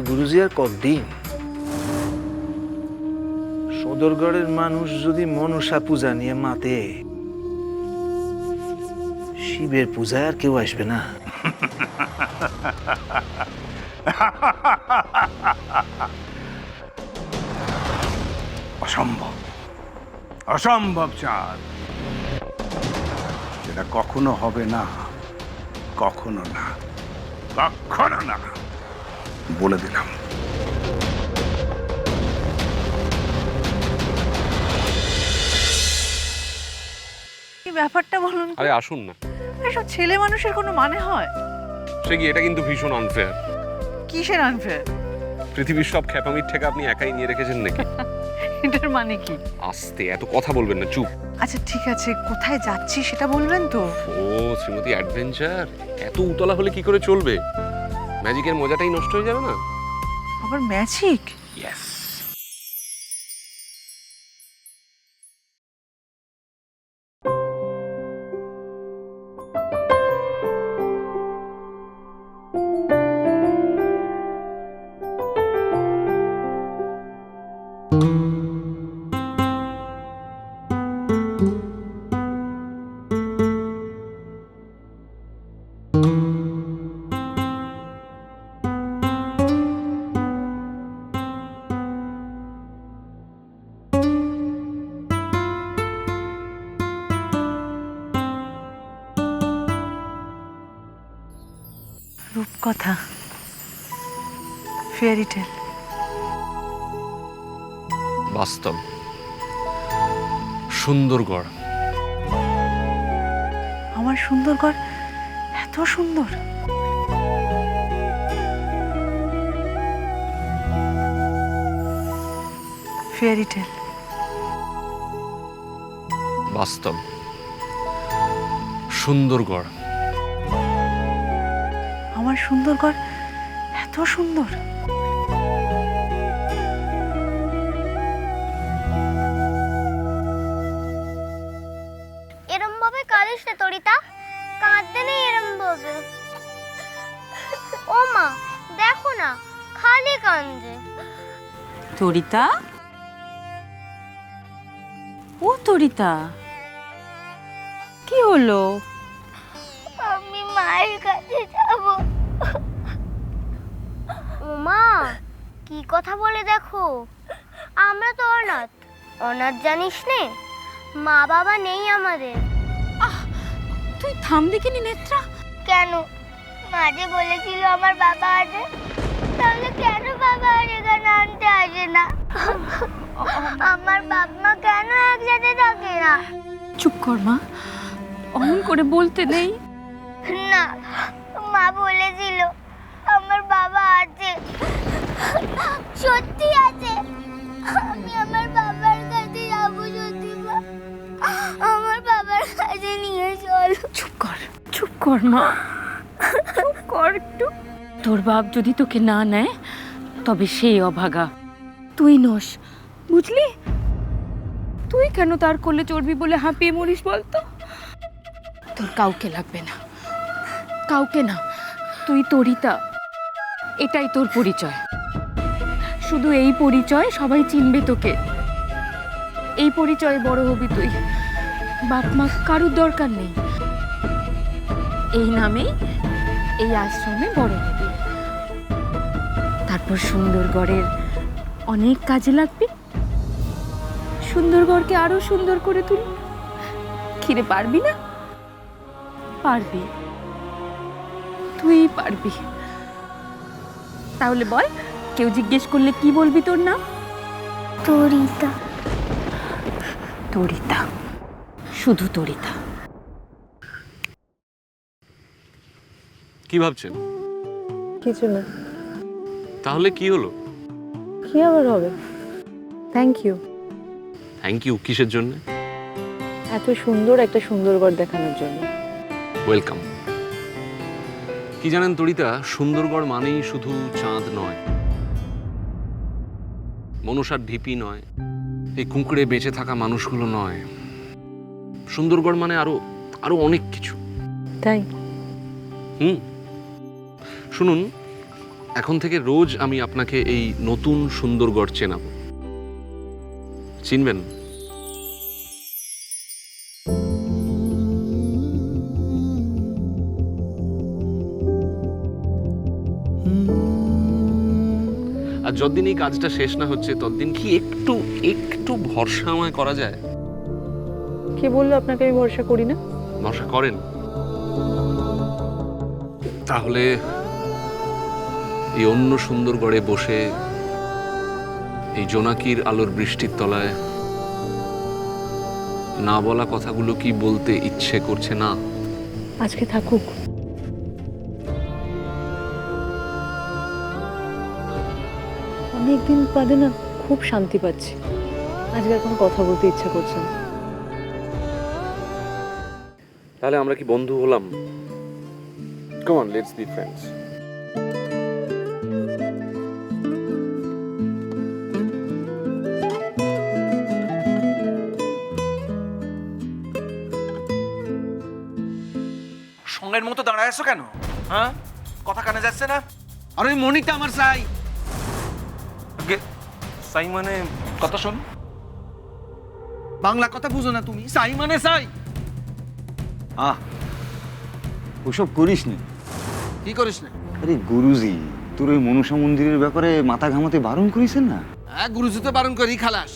গুরুজি আর কতদিন? সদরগড়ের মানুষ যদি মনসা পূজা নিয়ে মাতে, শিবের পূজায় আর কেউ আসবে না। অসম্ভব, অসম্ভব চাঁদ। এটা কখনো হবে না, কখনো না, কখনো না, বলে দিলাম। এই ব্যাপারটা বলুন তো। আরে আসুন না। এসব ছেলে মানুষের কোনো মানে হয়? সে কি, এটা কিন্তু ভীষণ আনফেয়ার। কিসের আনফেয়ার? পৃথিবীর সব খ্যাপামির ঠেকা আপনি একাই নিয়ে রেখেছেন নাকি? এটার মানে কি? আস্তে, এত কথা বলবেন না, চুপ। আচ্ছা ঠিক আছে, কোথায় যাচ্ছি সেটা বলবেন তো? ও শ্রীমতী অ্যাডভেঞ্চার, এত উতলা হলে কি করে চলবে? ম্যাজিকের মজাটাই নষ্ট হয়ে যাবে না? আবার ম্যাজিক? ইয়েস। রূপকথা, ফেয়ারি টেল। বাস্তব, সুন্দরগড়। আমার সুন্দরগড় এত সুন্দর? Fairy tale. বাস্তব, সুন্দরগড়। আমার সুন্দরগড় এত সুন্দর? এরম ভাবে কাঁদিস না তরিতা, কাঁদতে নেই এরম ভাবে। ও মা দেখো না, খালি কাঁদছে। তরিতা, ও তরিতা, কি হলো? আমি মায়ের কাছে যাব। ও মা কি কথা বলে দেখো, আমরা তো অনাথ। অনাথ জানিস নে, মা বাবা নেই আমাদের। তুই থাম দেখিনি নেত্রা। কেন? মাঝে বলেছিল আমার বাবা আছে, তাহলে কেন বাবা আর এখানে আনতে আসে না? আমার বাপ মা কেন একসাথে থাকে না? চুপ কর মা, অমন করে বলতে নেই। না, মা বলেছিল আমার বাবা আছে। সত্যি আছে। আমি আমার বাবার কাছে যাবো। সত্যি মা, আমার বাবার কাছে নিয়ে চল। চুপ কর, চুপ কর মা, চুপ কর একটু। তোর বাপ যদি তোকে না নেয় তবে সেই অভাগা, তুই নস, বুঝলি? তুই কেন তার কোলে চড়বি বলে হাঁপিয়ে মরিস বলতো? তোর কাউকে লাগবে না, কাউকে না। তুই তরিতা, এটাই তোর পরিচয়। শুধু এই পরিচয় সবাই চিনবে তোকে। এই পরিচয়ে বড় হবি তুই। বাপ মা কারুর দরকার নেই। এই নামেই এই আশ্রমে বড় হবি। তারপর সুন্দরগড়ের অনেক কাজে লাগবি। সুন্দরগড়কে আরো সুন্দর করে তুল। খিরে পারবি না? পারবি, তুই পারবি। তাহলে বল, কেউ জিজ্ঞেস করলে কি বলবি তোর নাম? তরিতা। তরিতা, শুধু তরিতা। কি ভাবছেন? কিছু না। তাহলে কি হলো? কি আবার হবে? থ্যাংক ইউ, থ্যাংক ইউ কিসের জন্য? এত সুন্দর একটা সুন্দরগড় দেখানোর জন্য। ওয়েলকাম। কি জানেন তরিতা, সুন্দরগড় মানেই শুধু চাঁদ নয়, মনসার ঢিপি নয়, এই কুঁকড়ে বেঁচে থাকা মানুষগুলো নয়। সুন্দরগড় মানে আরো আরো অনেক কিছু। তাই? শুনুন, এখন থেকে রোজ আমি আপনাকে এই নতুন সুন্দরগড় চেনাবো। চিনবেন? আর যতদিন এই কাজটা শেষ না হচ্ছে ততদিন কি একটু একটু ভরসা আমায় করা যায়? কে বললো আপনাকে আমি ভরসা করি না? ভরসা করেন? তাহলে এই অন্য সুন্দরগড়ে বসে এই জোনাকির আলোর বৃষ্টির তলায় না বলা কথাগুলো কি বলতে ইচ্ছে করছে না? আজকে থাকুক। অনেকদিন বাদে না খুব শান্তি পাচ্ছি। আজকে আর কোনো কথা বলতে ইচ্ছা করছে না। তাহলে আমরা কি বন্ধু হলাম? Come on, let's be friends. সঙ্গের মতো দাঁড়ায় আছো কেন? হ্যাঁ, কথা কানে যাচ্ছে না? আর ওই মনিটা আমার চাই। সাই মানে কথা শোন। বাংলা কথা বুঝো না তুমি? চাই মানে চাই। ওসব করিস না। কি করিস না? আরে গুরুজি, তোর ওই মনসা মন্দিরের ব্যাপারে মাথা ঘামাতে বারণ করেছেন না? হ্যাঁ, গুরুজি তো বারণ করি খালাস।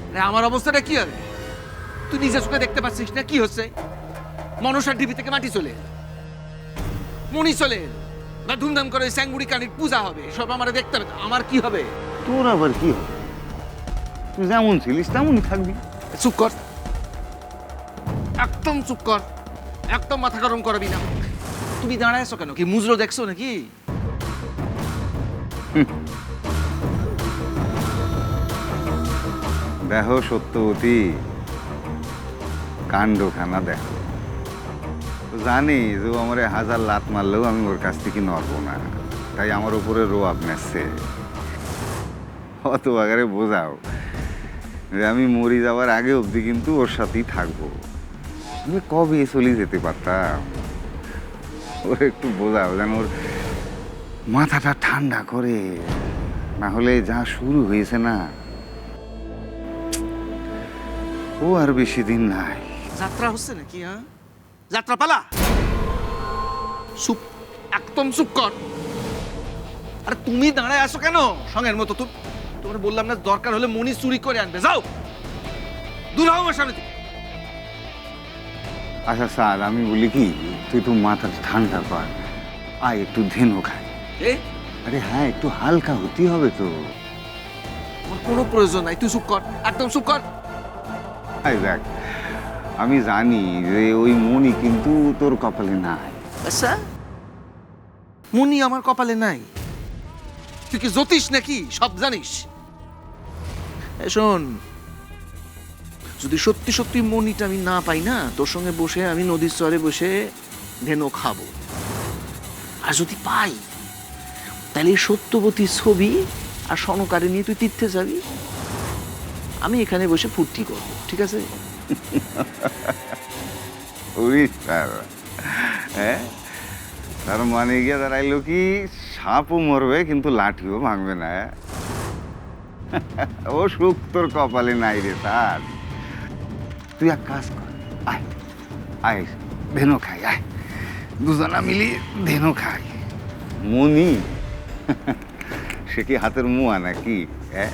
আরে আমার অবস্থাটা কি হবে? তুই নিজে চোখে দেখতে পাচ্ছিস না কি হচ্ছে? মনসার ঢিবি থেকে মাটি চলে এলো, মণি চলে এলো, না ধুমধাম করে স্যাঙ্গুড়ি কানির পূজা হবে, সব আমার দেখতে হবে। আমার কি হবে? তোর আবার কি হবে? তুই যেমন ছিলিস তেমনই থাকবি। চুপ কর, একদম চুপ কর, একদম মাথা গরম করবি না। তুমি দাঁড়ায় আছো কেন? কি মুজরো দেখছো নাকি? দেখো সত্যবতী, কাণ্ডখানা দেখো। জানি যে ও আমারে হাজার লাত মারলেও আমি ওর কাছ থেকে নড়বো না, তাই আমার উপরে রোয়াব নেছে। অত আগারে বোঝাও যে আমি মরি যাওয়ার আগে অবধি কিন্তু ওর সাথেই থাকবো। আমি কবে চলে যেতে পারতাম। ওর একটু বোঝাও যেন ওর মাথাটা ঠান্ডা করে, না হলে যা শুরু হয়েছে না, ও আর বেশি দিন নাই। যাত্রা হচ্ছে নাকি? হ্যাঁ, যাত্রা পালা। চুপ, একদম চুপ কর। আরে তুমি দাঁড়ায় আছো কেন সঙ্গের মতো? তোমার বললাম না দরকার হলে মনি চুরি করে আনবে। যাও, দূর হও আমার সামনে থেকে। আচ্ছা স্যার, আমি বলি কি, তুই একটু মাথাটা ঠান্ডা কর, আয় একটু ধেনু খাই। আরে হ্যাঁ, একটু হালকা হতে হবে তো। আমার কোনো প্রয়োজন নাই, তুই চুপ কর, একদম চুপ কর। আয় দেখ, আমি জানি যে ওই মনি কিন্তু তোর কপালে নাই। আচ্ছা, মনি আমার কপালে নাই? তুই কি জ্যোতিষ নাকি? সব জানিস? শোন, যদি সত্যি সত্যি মনিটা আমি না পাই না, তোর সঙ্গে বসে আমি নদীর চরে বসে ধেনো খাবো। আর যদি পাই, তাহলে সত্যবতীর ছবি আর সনকারে নিয়ে তুই তীর্থে যাবি, আমি এখানে বসে ফুর্তি করবো। ঠিক আছে? হ্যাঁ, তার মানে গিয়ে দাঁড়াইলো কি, সাপও মরবে কিন্তু লাঠিও ভাঙবে না। ও সুখ তোর কপালে নাই রে তার। তুই এক কাজ কর, আয় আয় ধেনু খাই, আয় দুজনা মিলি ধেনু খাই। মনি সে কি হাতের মুয়া নাকি? হ্যাঁ,